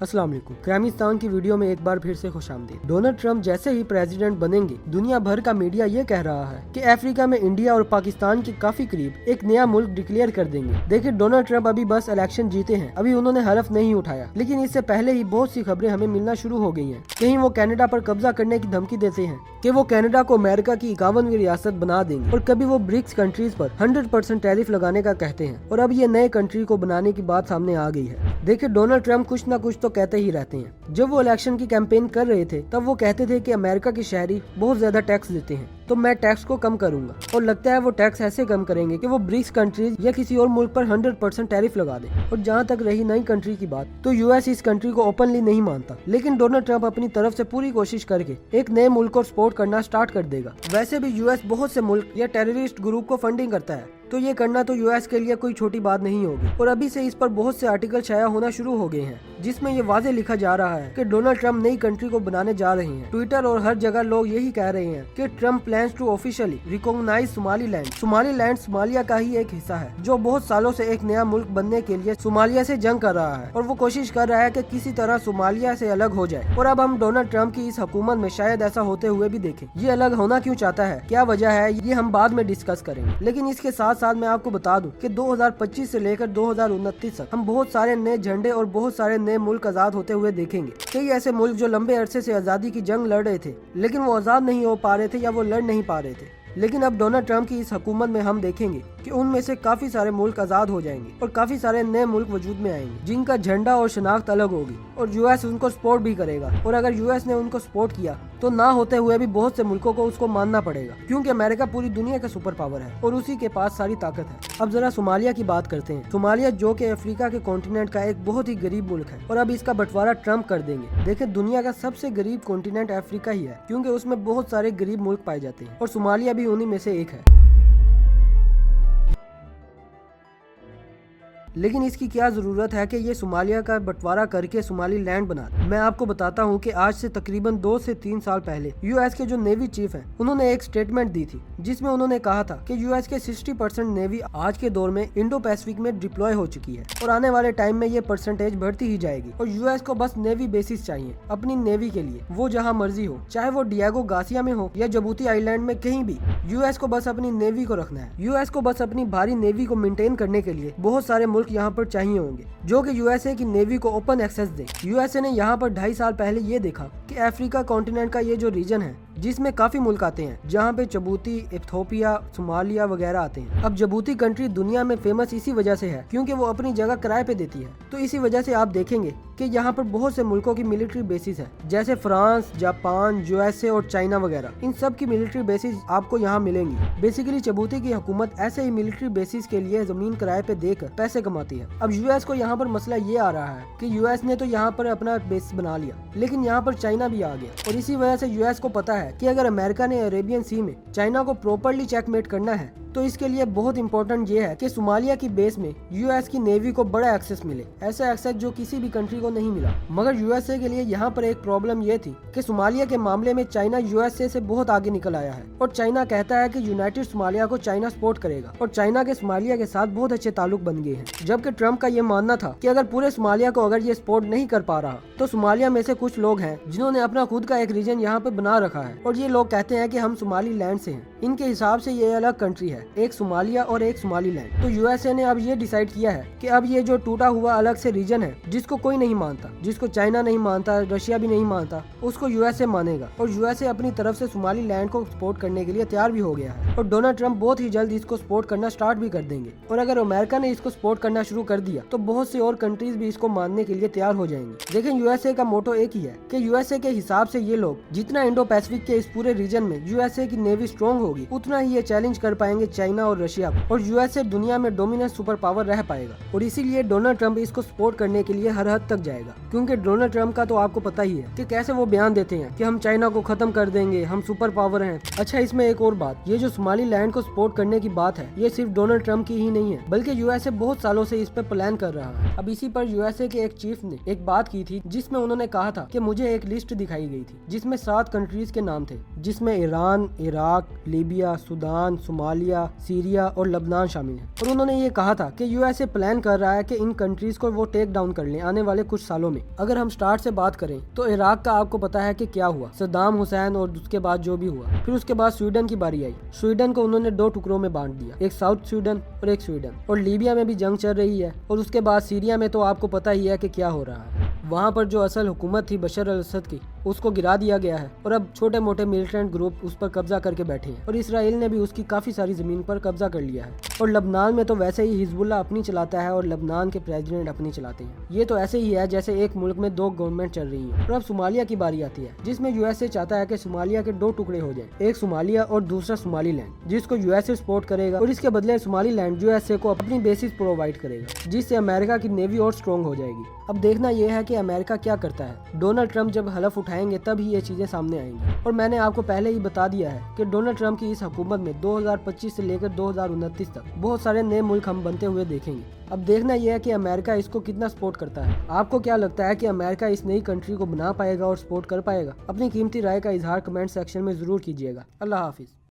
अस्सलाम वालेकुम। क्राइमिस्तान की वीडियो में एक बार फिर से खुश आमदीद। डोनाल्ड ट्रंप जैसे ही प्रेसिडेंट बनेंगे, दुनिया भर का मीडिया ये कह रहा है कि अफ्रीका में इंडिया और पाकिस्तान के काफी करीब एक नया मुल्क डिक्लेयर कर देंगे। देखिए, डोनाल्ड ट्रंप अभी बस इलेक्शन जीते हैं, अभी उन्होंने हलफ नहीं उठाया, लेकिन इससे पहले ही बहुत सी खबरें हमें मिलना शुरू हो गई हैं। कहीं वो कनाडा पर कब्जा करने की धमकी देते हैं कि वो कनाडा को अमेरिका की 51वीं रियासत बना देंगे, और कभी वो ब्रिक्स कंट्रीज पर 100% टैरिफ लगाने का कहते हैं, और अब ये नए कंट्री को बनाने की बात सामने आ गई है। देखिए, डोनाल्ड ट्रंप कुछ ना कुछ तो कहते ही रहते हैं। जब वो इलेक्शन की कैंपेन कर रहे थे, तब वो कहते थे कि अमेरिका के शहरी बहुत ज्यादा टैक्स देते हैं, तो मैं टैक्स को कम करूंगा, और लगता है वो टैक्स ऐसे कम करेंगे कि वो ब्रिक्स कंट्रीज या किसी और मुल्क पर 100% टैरिफ लगा दे। और जहाँ तक रही नई कंट्री की बात, तो यूएस इस कंट्री को ओपनली नहीं मानता, लेकिन डोनाल्ड ट्रंप अपनी तरफ से पूरी कोशिश करके एक नए मुल्क को सपोर्ट करना स्टार्ट कर देगा। वैसे भी यूएस बहुत से मुल्क या टेररिस्ट ग्रुप को फंडिंग करता है, तो ये करना तो यूएस के लिए कोई छोटी बात नहीं होगी। और अभी से इस पर बहुत से आर्टिकल शाया होना शुरू हो गए हैं, जिसमें ये वाजे लिखा जा रहा है कि डोनाल्ड ट्रंप नई कंट्री को बनाने जा रहे हैं। ट्विटर और हर जगह लोग यही कह रहे हैं कि Trump plans to officially recognise Somaliland. Somaliland Somalia का ही एक हिस्सा है, जो बहुत सालों से एक नया मुल्क बनने के लिए सोमालिया से जंग कर रहा है, और वो कोशिश कर रहा है कि किसी तरह सोमालिया से अलग हो जाए। और अब हम डोनाल्ड ट्रंप की इस हुकूमत में शायद ऐसा होते हुए भी देखें। ये अलग होना क्यों चाहता है, क्या वजह है, ये हम बाद में डिस्कस करेंगे। लेकिन इसके साथ साथ मैं आपको बता दूं कि 2025 से लेकर 2029 तक हम बहुत सारे नए झंडे और बहुत सारे नए मुल्क आजाद होते हुए देखेंगे। कई ऐसे मुल्क जो लंबे अरसे से आजादी की जंग लड़ रहे थे, लेकिन वो आजाद नहीं हो पा रहे थे या वो लड़ नहीं पा रहे थे। लेकिन अब डोनाल्ड ट्रंप की इस हुकूमत में हम देखेंगे कि उनमें से काफी सारे मुल्क आजाद हो जाएंगे और काफी सारे नए मुल्क वजूद में आएंगे, जिनका झंडा और शनाख्त अलग होगी, और यूएस उनको सपोर्ट भी करेगा। और अगर यूएस ने उनको सपोर्ट किया, तो ना होते हुए भी बहुत से मुल्कों को उसको मानना पड़ेगा, क्योंकि अमेरिका पूरी दुनिया का सुपर पावर है और उसी के पास सारी ताकत है। अब जरा सोमालिया की बात करते हैं। सोमालिया जो कि अफ्रीका के कॉन्टिनेंट का एक बहुत ही गरीब मुल्क है, और अब इसका बंटवारा ट्रंप कर देंगे। देखिए, दुनिया का सबसे गरीब कॉन्टिनेंट अफ्रीका ही है, क्योंकि उसमें बहुत सारे गरीब मुल्क पाए जाते हैं, और सोमालिया भी उन्हीं में से एक है। लेकिन इसकी क्या जरूरत है कि ये सोमालिया का बंटवारा करके सोमाली लैंड बना दे। मैं आपको बताता हूँ कि आज से तकरीबन 2 से 3 साल पहले यूएस के जो नेवी चीफ हैं, उन्होंने एक स्टेटमेंट दी थी, जिसमें उन्होंने कहा था कि यूएस के 60% नेवी आज के दौर में इंडो पैसिफिक में डिप्लॉय हो चुकी है, और आने वाले टाइम में ये परसेंटेज बढ़ती ही जाएगी। और यूएस को बस नेवी बेसिस चाहिए अपनी नेवी के लिए, वो जहाँ मर्जी हो, चाहे वो डिएगो गार्सिया में हो या जिबूती आइलैंड में, कहीं भी यूएस को बस अपनी नेवी को रखना है। यूएस को बस अपनी भारी नेवी को मेंटेन करने के लिए बहुत सारे मुल्क यहाँ पर चाहिए होंगे, जो कि यूएसए की नेवी को ओपन एक्सेस दे। यूएसए ने यहाँ पर 2.5 साल पहले ये देखा कि अफ्रीका कॉन्टिनेंट का ये जो रीजन है, जिसमें काफी मुल्क आते हैं, जहाँ पे जिबूती, इथियोपिया, सोमालिया वगैरह आते हैं। अब जिबूती कंट्री दुनिया में फेमस इसी वजह से है, क्योंकि वो अपनी जगह किराए पे देती है। तो इसी वजह से आप देखेंगे कि यहाँ पर बहुत से मुल्कों की मिलिट्री बेसिस है, जैसे फ्रांस, जापान, यूएसए और चाइना वगैरह। इन सब की मिलिट्री बेसिस आपको यहाँ मिलेंगी। बेसिकली जिबूती की हुकूमत ऐसे ही मिलिट्री बेसिस के लिए जमीन किराए पे देकर पैसे कमाती है। अब यूएस को यहाँ पर मसला ये आ रहा है कि यूएस ने तो यहाँ पर अपना बेस बना लिया, लेकिन यहाँ पर चाइना भी आ गया, और इसी वजह से यूएस को पता है कि अगर अमेरिका ने अरेबियन सी में चाइना को प्रॉपर्ली चेकमेट करना है, तो इसके लिए बहुत इंपॉर्टेंट ये है कि सोमालिया की बेस में यूएस की नेवी को बड़ा एक्सेस मिले, ऐसा एक्सेस जो किसी भी कंट्री को नहीं मिला। मगर यूएसए के लिए यहाँ पर एक प्रॉब्लम ये थी कि सोमालिया के मामले में चाइना यूएसए से बहुत आगे निकल आया है, और चाइना कहता है कि यूनाइटेड सोमालिया को चाइना सपोर्ट करेगा, और चाइना के सोमालिया के साथ बहुत अच्छे ताल्लुक बन गए हैं। जबकि ट्रंप का ये मानना था कि अगर पूरे सोमालिया को अगर ये सपोर्ट नहीं कर पा रहा, तो सोमालिया में से कुछ लोग हैं जिन्होंने अपना खुद का एक रीजन यहाँ पे बना रखा है, और ये लोग कहते हैं कि हम सोमाली लैंड से हैं। इनके हिसाब से ये अलग कंट्री है, एक सोमालिया और एक सोमाली लैंड। तो यूएसए ने अब ये डिसाइड किया है कि अब ये जो टूटा हुआ अलग से रीजन है, जिसको कोई नहीं मानता, जिसको चाइना नहीं मानता, रशिया भी नहीं मानता, उसको यूएसए मानेगा, और यूएसए अपनी तरफ से सोमाली लैंड को सपोर्ट करने के लिए तैयार भी हो गया है। और डोनाल्ड ट्रंप बहुत ही जल्द इसको सपोर्ट करना स्टार्ट भी कर देंगे, और अगर अमेरिका ने इसको सपोर्ट करना शुरू कर दिया, तो बहुत सी और कंट्रीज भी इसको मानने के लिए तैयार हो जाएंगे। लेकिन यूएसए का मोटो एक ही है कि यूएसए के हिसाब से ये लोग जितना इंडो पैसिफिक के इस पूरे रीजन में यूएसए की नेवी स्ट्रॉन्ग होगी, उतना ही ये चैलेंज कर पाएंगे चाइना और रशिया को, और यूएसए दुनिया में डोमिनेंट सुपर पावर रह पाएगा। और इसीलिए डोनाल्ड ट्रंप इसको सपोर्ट करने के लिए हर हद तक जाएगा, क्योंकि डोनाल्ड ट्रंप का तो आपको पता ही है कि कैसे वो बयान देते हैं कि हम चाइना को खत्म कर देंगे, हम सुपर पावर हैं। अच्छा, इसमें एक और बात, ये जो सोमाली लैंड को सपोर्ट करने की बात है, ये सिर्फ डोनाल्ड ट्रंप की ही नहीं है, बल्कि यूएसए बहुत सालों से इस पे प्लान कर रहा है। अब इसी पर यूएसए के एक चीफ ने एक बात की थी, जिसमें उन्होंने कहा था कि मुझे एक लिस्ट दिखाई गई थी, जिसमें 7 कंट्रीज के नाम थे, जिसमें Iran, Iraq, Libya, Sudan, Somalia, Syria اور لبنان شامل ہیں، اور انہوں نے یہ کہا تھا کہ یو ایس اے پلان کر رہا ہے کہ ان کنٹریز کو وہ ٹیک ڈاؤن کر لیں آنے والے کچھ سالوں میں۔ اگر ہم سٹارٹ سے بات کریں تو عراق کا آپ کو پتا ہے کہ کیا ہوا، صدام حسین اور اس کے بعد جو بھی ہوا۔ پھر اس کے بعد سویڈن کی باری آئی، سویڈن کو انہوں نے 2 ٹکڑوں میں بانٹ دیا، ایک ساؤتھ سویڈن اور ایک سویڈن، اور لیبیا میں بھی جنگ چل رہی ہے، اور اس کے بعد سیریا میں تو آپ کو پتا ہی ہے کہ کیا ہو رہا ہے۔ وہاں پر جو اصل حکومت تھی بشار الاسد کی، اس کو گرا دیا گیا ہے، اور اب چھوٹے موٹے ملیٹنٹ گروپ اس پر قبضہ کر کے بیٹھے ہیں، اور اسرائیل نے بھی اس کی کافی ساری زمین پر قبضہ کر لیا ہے۔ اور لبنان میں تو ویسے ہی حزب اللہ اپنی چلاتا ہے اور لبنان کے پریزیڈنٹ اپنی چلاتے ہیں۔ یہ تو ایسے ہی ہے جیسے ایک ملک میں 2 گورنمنٹ چل رہی ہیں۔ اور اب صومالیہ کی باری آتی ہے، جس میں یو ایس اے چاہتا ہے کہ صومالیہ کے 2 ٹکڑے ہو جائیں، ایک صومالیہ اور دوسرا صومالی لینڈ، جس کو یو ایس اے سپورٹ کرے گا، اور اس کے بدلے صومالی لینڈ یو ایس اے کو اپنی بیسز پرووائڈ کرے گا، جس سے امریکہ کی نیوی اور سٹرونگ ہو جائے گی۔ اب دیکھنا یہ ہے کہ امریکہ کیا کرتا ہے۔ ڈونلڈ ٹرمپ جب حلف اٹھائیں گے تب ہی یہ چیزیں سامنے آئیں گی، اور میں نے آپ کو پہلے ہی بتا دیا ہے کہ ڈونلڈ ٹرمپ کی اس حکومت میں 2025 سے لے کر 2029 تک بہت سارے نئے ملک ہم بنتے ہوئے دیکھیں گے۔ اب دیکھنا یہ ہے کہ امریکہ اس کو کتنا سپورٹ کرتا ہے۔ آپ کو کیا لگتا ہے کہ امریکہ اس نئی کنٹری کو بنا پائے گا اور سپورٹ کر پائے گا؟ اپنی قیمتی رائے کا اظہار کمنٹ سیکشن میں ضرور کیجیے گا۔ اللہ حافظ۔